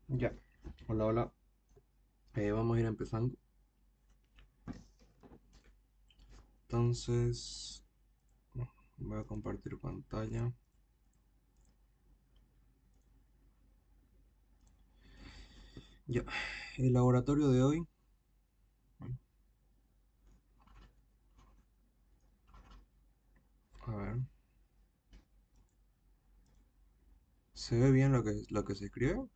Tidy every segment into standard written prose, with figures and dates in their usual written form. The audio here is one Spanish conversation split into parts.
Ya, hola, hola. Vamos a ir empezando. Entonces, voy a compartir pantalla. Ya, el laboratorio de hoy. A ver, ¿se ve bien lo que se escribe?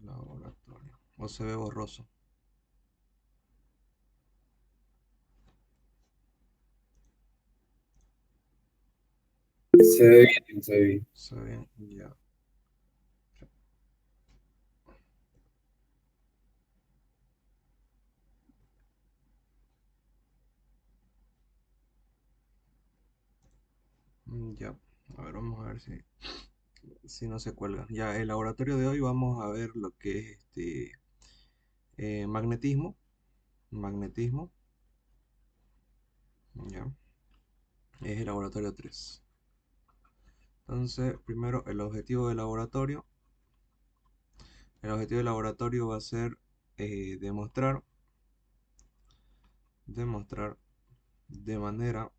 Laboratorio. ¿O se ve borroso? Se ve bien, se ve bien. Se ve bien, ya. Ya, a ver, vamos a ver si no se cuelga. Ya, el laboratorio de hoy vamos a ver lo que es magnetismo. Magnetismo, ya. Es el laboratorio 3. Entonces, primero, el objetivo del laboratorio. El objetivo del laboratorio va a ser demostrar de manera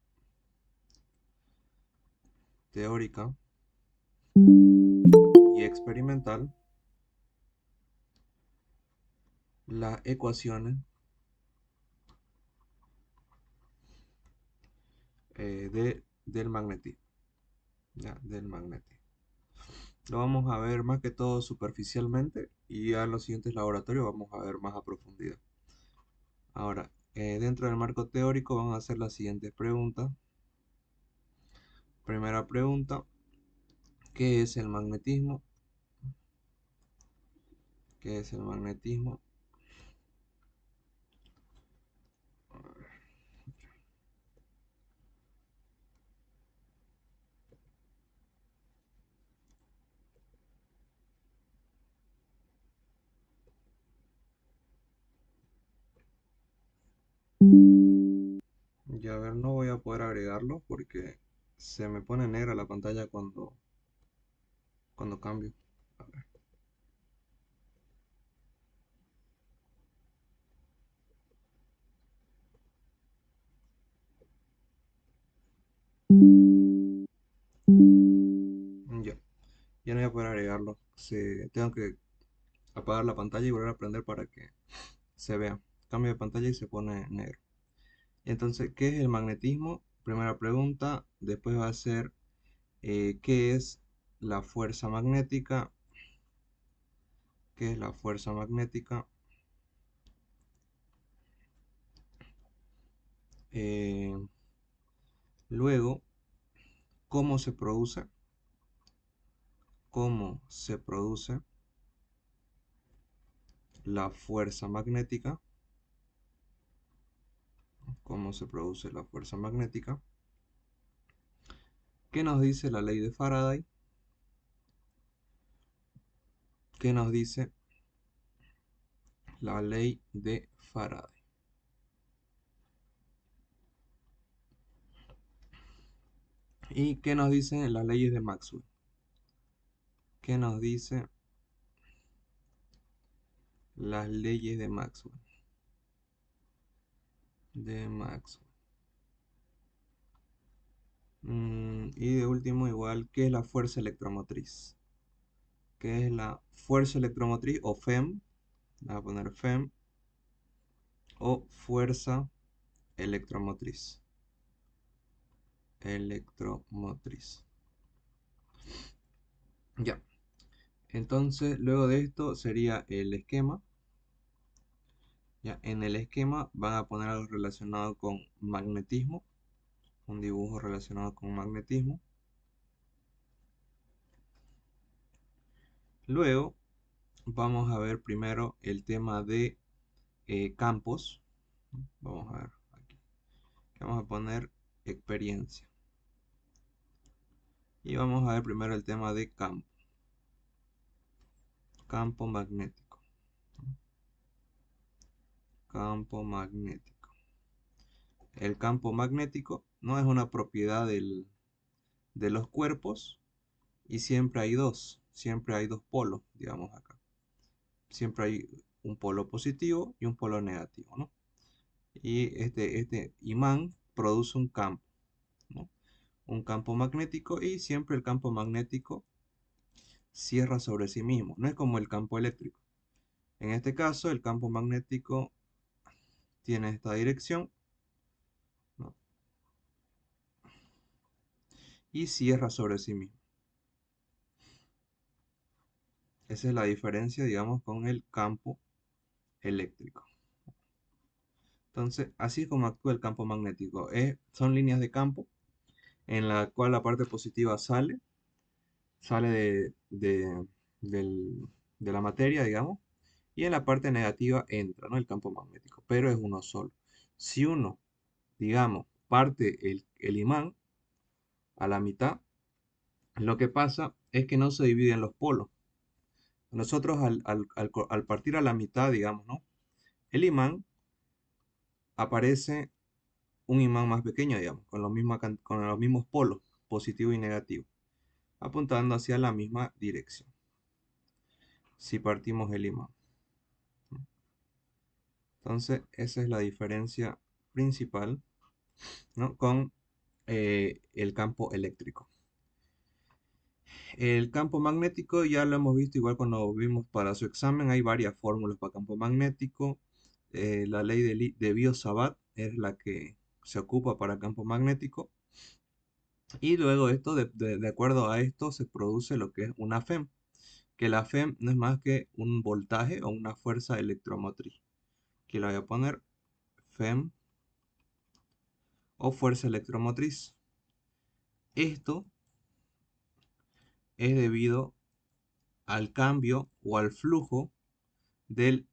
teórica y experimental las ecuaciones del magnetismo, ¿ya? Del magnetismo. Lo vamos a ver más que todo superficialmente y ya en los siguientes laboratorios vamos a ver más a profundidad. Ahora, dentro del marco teórico vamos a hacer las siguientes preguntas. Primera pregunta, ¿qué es el magnetismo? ¿Qué es el magnetismo? Ya a ver, no voy a poder agregarlo porque se me pone negra la pantalla cuando cambio. A ver. Ya, ya no voy a poder agregarlo. Tengo que apagar la pantalla y volver a prender para que se vea. Cambio de pantalla y se pone negro. Entonces, ¿qué es el magnetismo? Primera pregunta. Después va a ser, ¿qué es la fuerza magnética? ¿Qué es la fuerza magnética? Eh, Luego, ¿cómo se produce? ¿Cómo se produce la fuerza magnética? ¿Cómo se produce la fuerza magnética? ¿Qué nos dice la ley de Faraday? ¿Qué nos dice la ley de Faraday? ¿Y qué nos dicen las leyes de Maxwell? ¿Qué nos dice las leyes de Maxwell? De Maxwell. Y de último, igual, ¿qué es la fuerza electromotriz? ¿Qué es la fuerza electromotriz o FEM? Voy a poner FEM o fuerza electromotriz. Electromotriz. Ya. Entonces, luego de esto sería el esquema. Ya, en el esquema van a poner algo relacionado con magnetismo, un dibujo relacionado con magnetismo. Luego vamos a ver primero el tema de campos. Vamos a ver aquí. Vamos a poner experiencia. Y vamos a ver primero el tema de campo magnético. Campo magnético. El campo magnético no es una propiedad de los cuerpos y siempre hay dos polos, digamos acá. Siempre hay un polo positivo y un polo negativo, ¿no? Y este imán produce un campo, ¿no? Un campo magnético y siempre el campo magnético cierra sobre sí mismo. No es como el campo eléctrico. En este caso, el campo magnético tiene esta dirección, ¿no? Y cierra sobre sí mismo. Esa es la diferencia, digamos, con el campo eléctrico. Entonces, así es como actúa el campo magnético. Son líneas de campo en la cual la parte positiva sale del- de la materia, digamos, y en la parte negativa entra, ¿no? El campo magnético, pero es uno solo. Si uno, digamos, parte el imán a la mitad, lo que pasa es que no se dividen los polos. Nosotros al partir a la mitad, digamos, ¿no? El imán aparece un imán más pequeño, digamos, con los mismos polos, positivo y negativo, apuntando hacia la misma dirección. Si partimos el imán. Entonces, esa es la diferencia principal, ¿no? Con el campo eléctrico. El campo magnético ya lo hemos visto igual cuando vimos para su examen. Hay varias fórmulas para campo magnético. La ley de Biot-Savart es la que se ocupa para campo magnético. Y luego de acuerdo a esto se produce lo que es una FEM, que la FEM no es más que un voltaje o una fuerza electromotriz. Aquí la voy a poner FEM o fuerza electromotriz. Esto es debido al cambio o al flujo del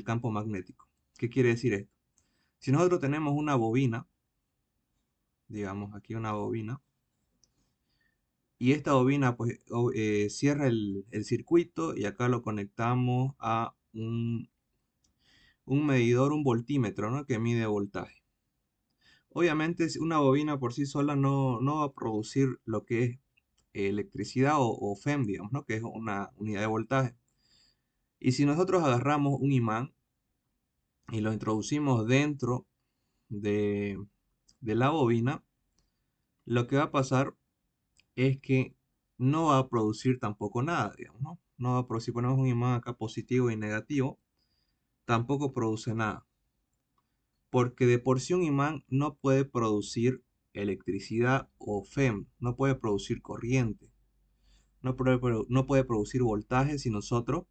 campo magnético. ¿Qué quiere decir esto? Si nosotros tenemos una bobina, digamos aquí una bobina, y esta bobina pues cierra el circuito y acá lo conectamos a un medidor, un voltímetro, ¿no? Que mide voltaje. Obviamente una bobina por sí sola no va a producir lo que es electricidad o FEM, digamos, ¿no? Que es una unidad de voltaje. Y si nosotros agarramos un imán y lo introducimos dentro de, de la bobina, lo que va a pasar es que no va a producir tampoco nada, digamos, ¿no? No va a producir, si ponemos un imán acá positivo y negativo, tampoco produce nada. Porque de por sí un imán no puede producir electricidad o FEM, no puede producir corriente, no puede producir voltaje si nosotros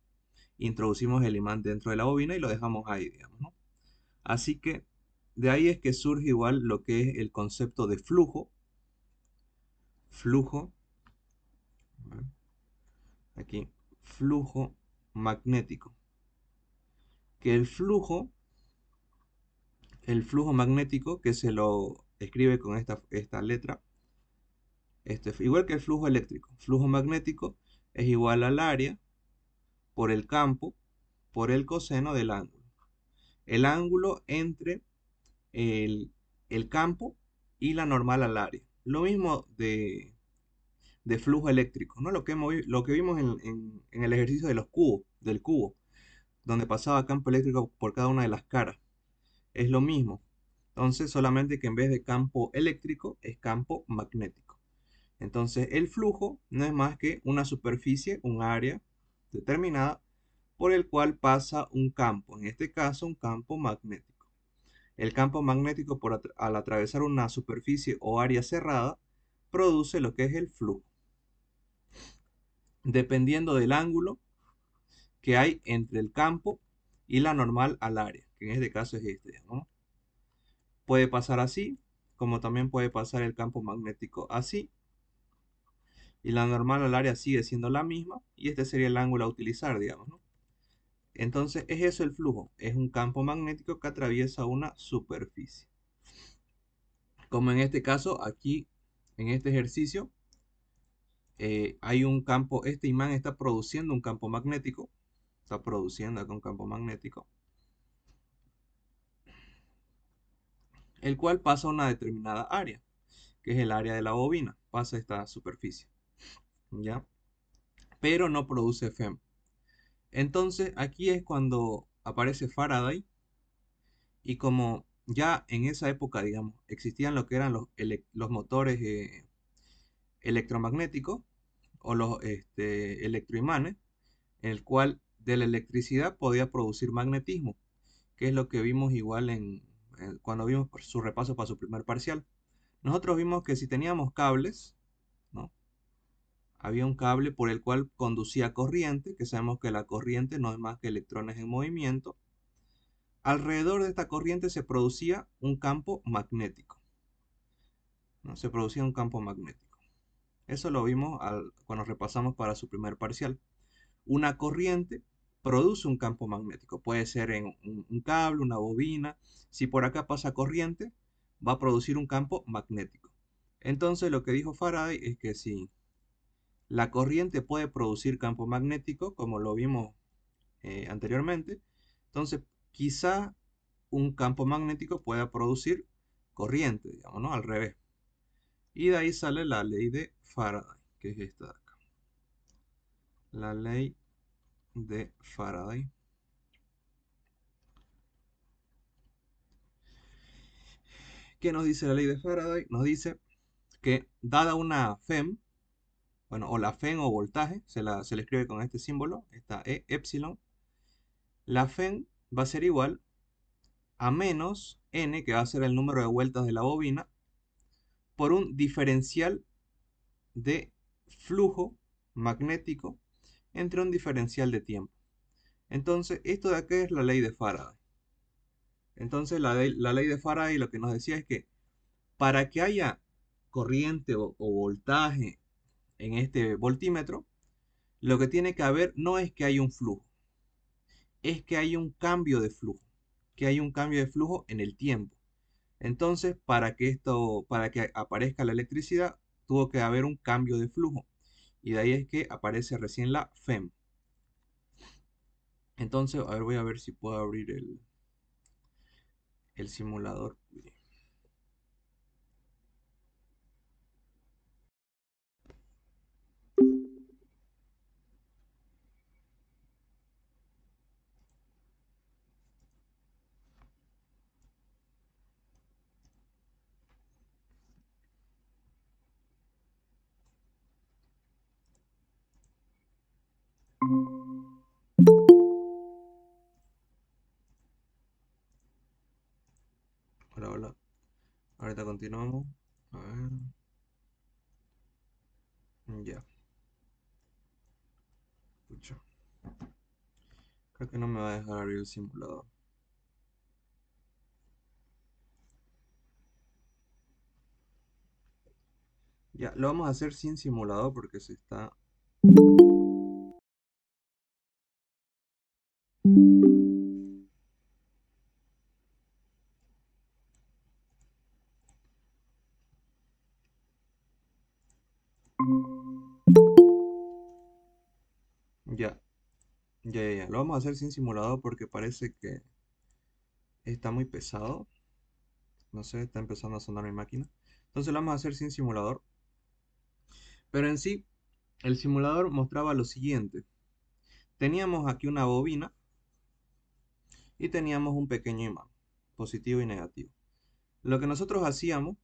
introducimos el imán dentro de la bobina y lo dejamos ahí, digamos, ¿no? Así que de ahí es que surge igual lo que es el concepto de flujo, aquí, flujo magnético. Que el flujo magnético, que se lo escribe con esta letra, igual que el flujo eléctrico, flujo magnético es igual al área por el campo por el coseno del ángulo. El ángulo entre el, el campo y la normal al área. Lo mismo de flujo eléctrico, ¿no? Lo que vimos en el ejercicio de los cubos, del cubo, donde pasaba campo eléctrico por cada una de las caras. Es lo mismo. Entonces, solamente que en vez de campo eléctrico es campo magnético. Entonces, el flujo no es más que una superficie, un área determinada por el cual pasa un campo, en este caso un campo magnético. El campo magnético al atravesar una superficie o área cerrada produce lo que es el flujo, dependiendo del ángulo que hay entre el campo y la normal al área, que en este caso es este, ¿no? Puede pasar así, como también puede pasar el campo magnético así, y la normal al área sigue siendo la misma, y este sería el ángulo a utilizar, digamos, ¿no? Entonces es eso el flujo, es un campo magnético que atraviesa una superficie. Como en este caso, aquí, en este ejercicio, hay un campo, este imán está produciendo un campo magnético, está produciendo acá un campo magnético, el cual pasa a una determinada área, que es el área de la bobina, pasa esta superficie, ¿ya? Pero no produce FEM. Entonces aquí es cuando aparece Faraday y como ya en esa época, digamos, existían lo que eran los motores electromagnéticos o los electroimanes, el cual de la electricidad podía producir magnetismo, que es lo que vimos igual cuando vimos su repaso para su primer parcial. Nosotros vimos que si teníamos cables, ¿no? Había un cable por el cual conducía corriente, que sabemos que la corriente no es más que electrones en movimiento. Alrededor de esta corriente se producía un campo magnético, ¿no? Se producía un campo magnético. Eso lo vimos cuando repasamos para su primer parcial. Una corriente produce un campo magnético. Puede ser en un cable, una bobina. Si por acá pasa corriente, va a producir un campo magnético. Entonces lo que dijo Faraday es que si la corriente puede producir campo magnético, como lo vimos anteriormente, entonces quizá un campo magnético pueda producir corriente, digamos, ¿no? Al revés. Y de ahí sale la ley de Faraday, que es esta de acá. La ley de Faraday. ¿Qué nos dice la ley de Faraday? Nos dice que dada una FEM, bueno, o la FEM o voltaje, se le escribe con este símbolo, esta E, epsilon, la FEM va a ser igual a menos N, que va a ser el número de vueltas de la bobina, por un diferencial de flujo magnético entre un diferencial de tiempo. Entonces, esto de acá es la ley de Faraday. Entonces, la ley de Faraday lo que nos decía es que para que haya corriente o voltaje en este voltímetro, lo que tiene que haber no es que haya un flujo, es que hay un cambio de flujo, que hay un cambio de flujo en el tiempo. Entonces, para que aparezca la electricidad, tuvo que haber un cambio de flujo. Y de ahí es que aparece recién la FEM. Entonces, a ver, voy a ver si puedo abrir el simulador. Hola, hola. Ahorita continuamos. A ver. Ya. Pucha. Creo que no me va a dejar abrir el simulador. Ya, lo vamos a hacer sin simulador porque se está... Ya, ya. Lo vamos a hacer sin simulador porque parece que está muy pesado. No sé, está empezando a sonar mi máquina. Entonces lo vamos a hacer sin simulador. Pero en sí, el simulador mostraba lo siguiente. Teníamos aquí una bobina y teníamos un pequeño imán, positivo y negativo. Lo que nosotros hacíamos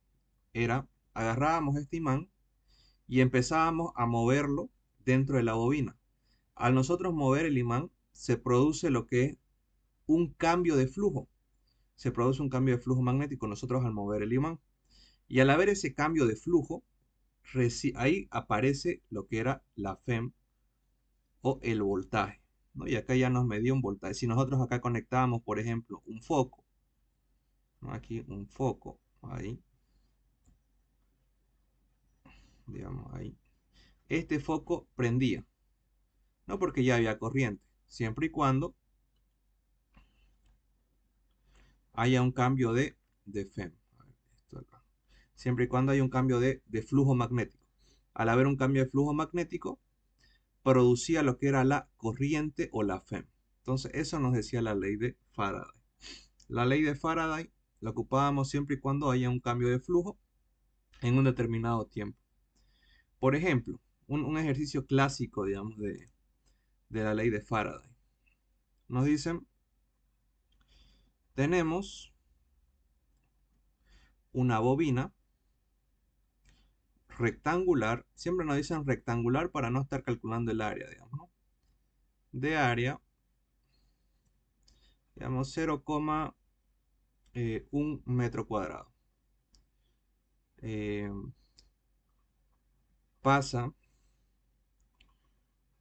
era agarrábamos este imán y empezábamos a moverlo dentro de la bobina. Al nosotros mover el imán, se produce lo que es un cambio de flujo. Se produce un cambio de flujo magnético nosotros al mover el imán. Y al haber ese cambio de flujo, ahí aparece lo que era la FEM o el voltaje, ¿no? Y acá ya nos medía un voltaje. Si nosotros acá conectábamos, por ejemplo, un foco, ¿no? Aquí un foco, ahí, digamos, ahí. Este foco prendía, no porque ya había corriente, siempre y cuando haya un cambio de FEM. A ver, esto acá. Siempre y cuando haya un cambio de flujo magnético. Al haber un cambio de flujo magnético, producía lo que era la corriente o la FEM. Entonces, eso nos decía la ley de Faraday. La ley de Faraday La ocupábamos siempre y cuando haya un cambio de flujo en un determinado tiempo. Por ejemplo, un ejercicio clásico, digamos, de la ley de Faraday. Nos dicen, tenemos una bobina rectangular, siempre nos dicen rectangular para no estar calculando el área, digamos, ¿no? De área, digamos, 0,1 metro cuadrado. Eh, Pasa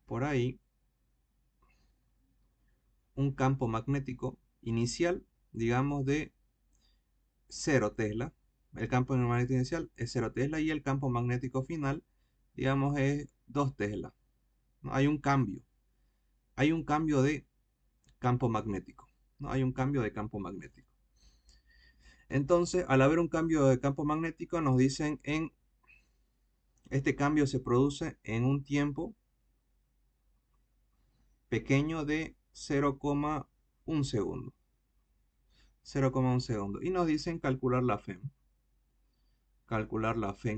por ahí un campo magnético inicial, digamos, de 0 Tesla. El campo magnético inicial es 0 Tesla y el campo magnético final, digamos, es 2 Tesla. ¿No? Hay un cambio de campo magnético. ¿No? Hay un cambio de campo magnético. Entonces, al haber un cambio de campo magnético, nos dicen este cambio se produce en un tiempo pequeño de 0,1 segundo. 0,1 segundo. Y nos dicen calcular la FEM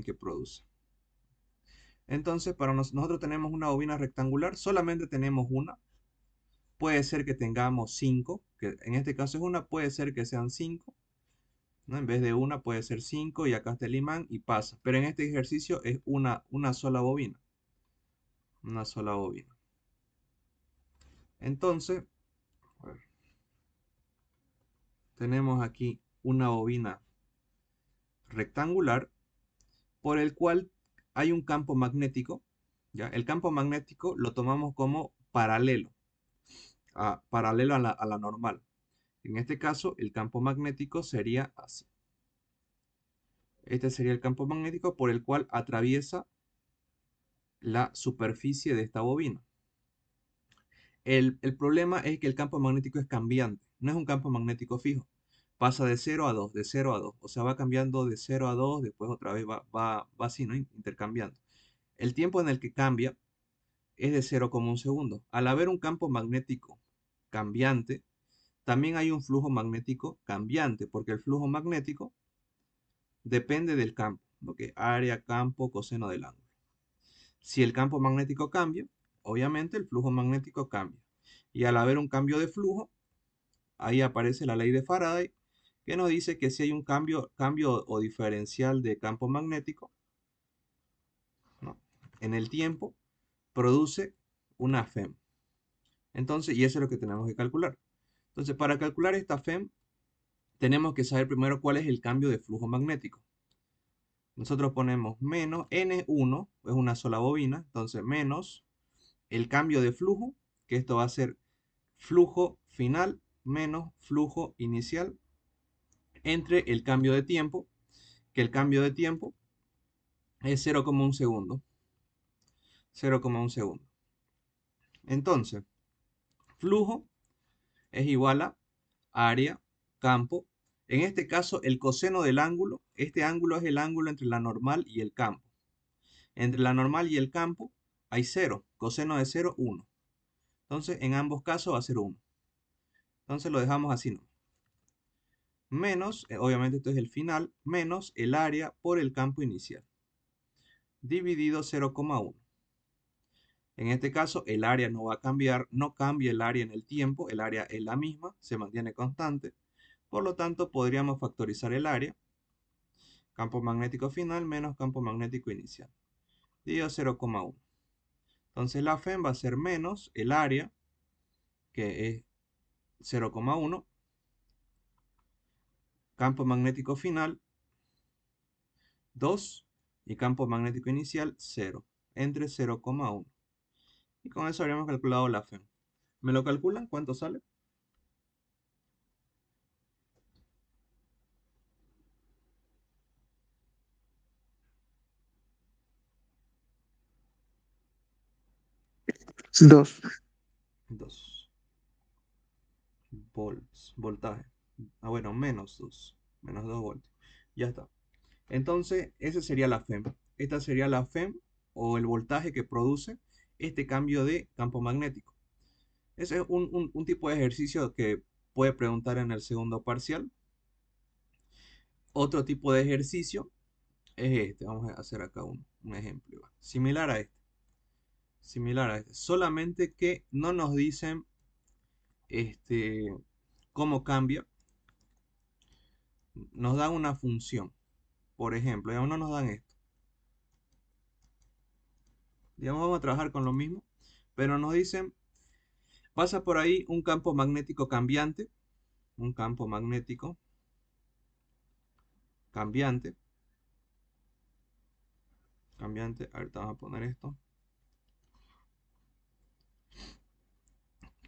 que produce. Entonces, para nosotros tenemos una bobina rectangular, solamente tenemos una. Puede ser que tengamos 5, que en este caso es una, puede ser que sean 5, ¿no? En vez de una puede ser 5 y acá está el imán y pasa. Pero en este ejercicio es una sola bobina. Una sola bobina. Entonces, a ver, tenemos aquí una bobina rectangular por el cual hay un campo magnético. ¿Ya? El campo magnético lo tomamos como paralelo, paralelo a la normal. En este caso, el campo magnético sería así. Este sería el campo magnético por el cual atraviesa la superficie de esta bobina. El problema es que el campo magnético es cambiante, no es un campo magnético fijo. Pasa de 0 a 2, de 0 a 2. O sea, va cambiando de 0 a 2, después otra vez va así, ¿no? Intercambiando. El tiempo en el que cambia es de 0,1 segundo. Al haber un campo magnético cambiante, también hay un flujo magnético cambiante, porque el flujo magnético depende del campo, lo que área, campo, coseno del ángulo. Si el campo magnético cambia, obviamente el flujo magnético cambia. Y al haber un cambio de flujo, ahí aparece la ley de Faraday, que nos dice que si hay un cambio o diferencial de campo magnético, ¿no? En el tiempo, produce una FEM. Entonces, y eso es lo que tenemos que calcular. Entonces, para calcular esta FEM, tenemos que saber primero cuál es el cambio de flujo magnético. Nosotros ponemos menos N1, es una sola bobina, entonces menos el cambio de flujo, que esto va a ser flujo final menos flujo inicial, entre el cambio de tiempo, que el cambio de tiempo es 0,1 segundo. 0,1 segundo. Entonces, flujo es igual a área, campo. En este caso, el coseno del ángulo, este ángulo es el ángulo entre la normal y el campo. Entre la normal y el campo hay 0. Coseno de 0, 1. Entonces, en ambos casos va a ser 1. Entonces lo dejamos así, ¿no? Menos, obviamente esto es el final, menos el área por el campo inicial, dividido 0,1. En este caso, el área no va a cambiar, no cambia el área en el tiempo, el área es la misma, se mantiene constante. Por lo tanto, podríamos factorizar el área, campo magnético final menos campo magnético inicial, dividido 0,1. Entonces la FEM va a ser menos el área, que es 0,1, campo magnético final 2 y campo magnético inicial 0, entre 0,1. Y con eso habríamos calculado la FEM. ¿Me lo calculan? ¿Cuánto sale? Dos. 2 volts, voltaje. Ah, bueno, menos 2 voltios. Ya está. Entonces, esa sería la FEM. Esta sería la FEM o el voltaje que produce este cambio de campo magnético. Ese es un tipo de ejercicio que puede preguntar en el segundo parcial. Otro tipo de ejercicio es este. Vamos a hacer acá un ejemplo igual. Similar a este. Similar a este. Solamente que no nos dicen cómo cambia. Nos dan una función. Por ejemplo, ya no nos dan esto. Digamos, vamos a trabajar con lo mismo. Pero nos dicen, pasa por ahí un campo magnético cambiante. Un campo magnético cambiante. Cambiante. Ahorita vamos a poner esto.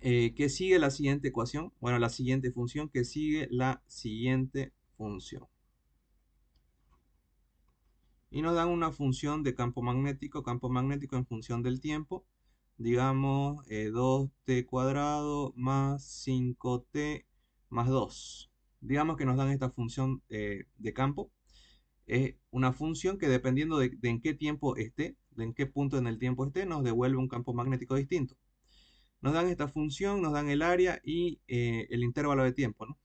Que sigue la siguiente ecuación. Bueno, la siguiente función que sigue la siguiente función. Y nos dan una función de campo magnético en función del tiempo. Digamos 2t cuadrado más 5t más 2. Digamos que nos dan esta función de campo. Es una función que dependiendo de en qué tiempo esté, de en qué punto en el tiempo esté, nos devuelve un campo magnético distinto. Nos dan esta función, nos dan el área y el intervalo de tiempo, ¿no?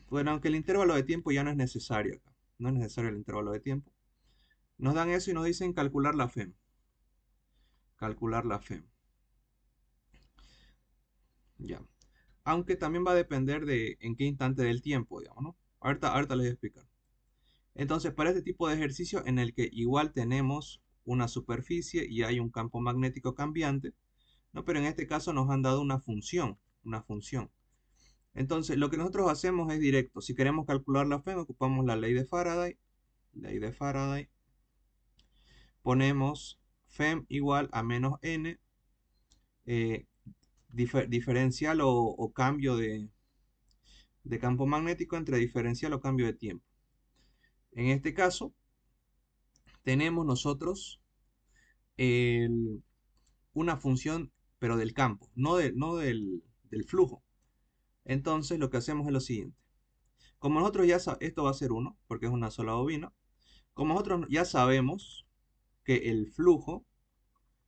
Bueno, aunque el intervalo de tiempo ya no es necesario acá. No es necesario el intervalo de tiempo. Nos dan eso y nos dicen calcular la FEM. Calcular la FEM. Ya. Aunque también va a depender de en qué instante del tiempo, digamos, ¿no? Ahorita les voy a explicar. Entonces, para este tipo de ejercicio en el que igual tenemos una superficie y hay un campo magnético cambiante, ¿no? Pero en este caso nos han dado una función, una función. Entonces, lo que nosotros hacemos es directo. Si queremos calcular la FEM, ocupamos la ley de Faraday. Ley de Faraday. Ponemos FEM igual a menos n, eh, diferencial o cambio de campo magnético entre diferencial o cambio de tiempo. En este caso, tenemos nosotros una función, pero del campo, no del flujo. Entonces, lo que hacemos es lo siguiente. Como nosotros ya sabemos, esto va a ser 1, porque es una sola bobina. Como nosotros ya sabemos que el flujo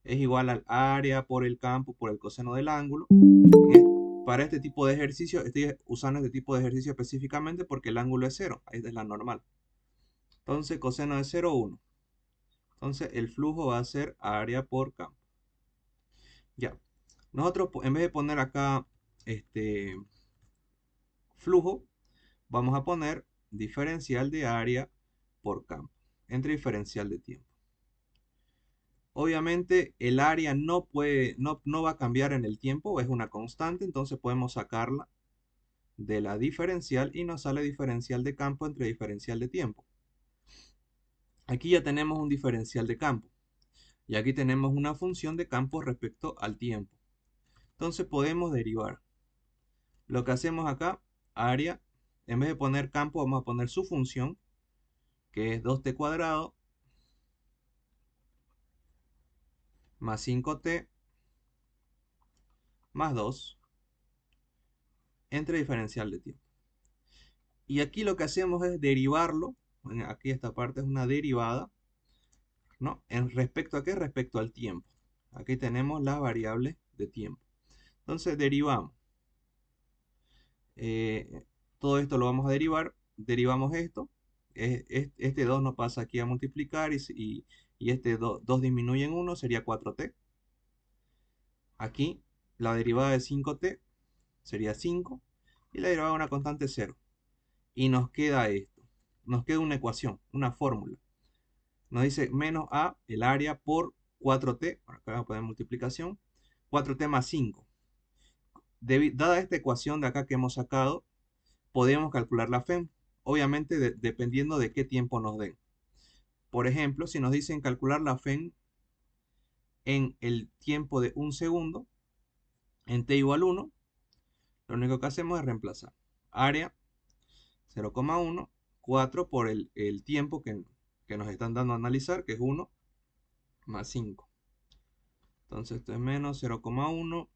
es igual al área por el campo por el coseno del ángulo. Para este tipo de ejercicio, estoy usando este tipo de ejercicio específicamente porque el ángulo es 0. Esta es la normal. Entonces, coseno de 0, 1. Entonces, el flujo va a ser área por campo. Ya. Nosotros, en vez de poner acá este flujo, vamos a poner diferencial de área por campo entre diferencial de tiempo. Obviamente el área no va a cambiar en el tiempo, es una constante, entonces podemos sacarla de la diferencial y nos sale diferencial de campo entre diferencial de tiempo. Aquí ya tenemos un diferencial de campo y aquí tenemos una función de campo respecto al tiempo. Entonces podemos derivar. Lo que hacemos acá, área, en vez de poner campo vamos a poner su función, que es 2t cuadrado más 5t más 2 entre diferencial de tiempo. Y aquí lo que hacemos es derivarlo. Aquí esta parte es una derivada, ¿no? ¿En respecto a qué? Respecto al tiempo. Aquí tenemos las variables de tiempo. Entonces derivamos. Todo esto lo vamos a derivar. Derivamos esto. Este 2 no pasa aquí a multiplicar y este 2 disminuye en 1, sería 4t. Aquí la derivada de 5t sería 5 y la derivada de una constante 0. Y nos queda esto. Nos queda una ecuación, una fórmula. Nos dice menos a el área por 4t, acá vamos a poner multiplicación, 4t más 5. Dada esta ecuación de acá que hemos sacado, podemos calcular la FEM, obviamente dependiendo de qué tiempo nos den. Por ejemplo, si nos dicen calcular la FEM en el tiempo de 1 segundo, en t igual 1, lo único que hacemos es reemplazar. Área 0,1, 4 por el tiempo que nos están dando a analizar, que es 1, más 5. Entonces esto es menos 0,1,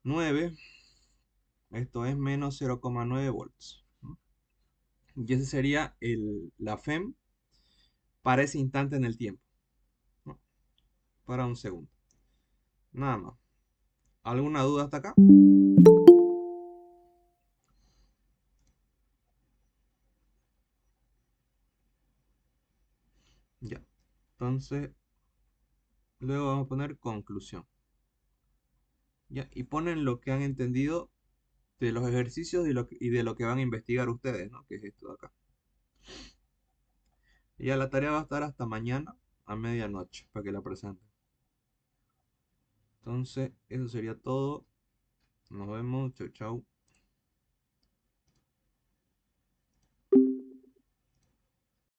9. Esto es menos 0,9 volts. Y ese sería la FEM para ese instante en el tiempo, ¿no? Para un segundo. Nada más. ¿Alguna duda hasta acá? Ya. Entonces, luego vamos a poner conclusión. Ya. Y ponen lo que han entendido de los ejercicios y de lo que van a investigar ustedes, ¿no? Que es esto de acá. Y ya la tarea va a estar hasta mañana a medianoche para que la presenten. Entonces, eso sería todo. Nos vemos. Chau, chau.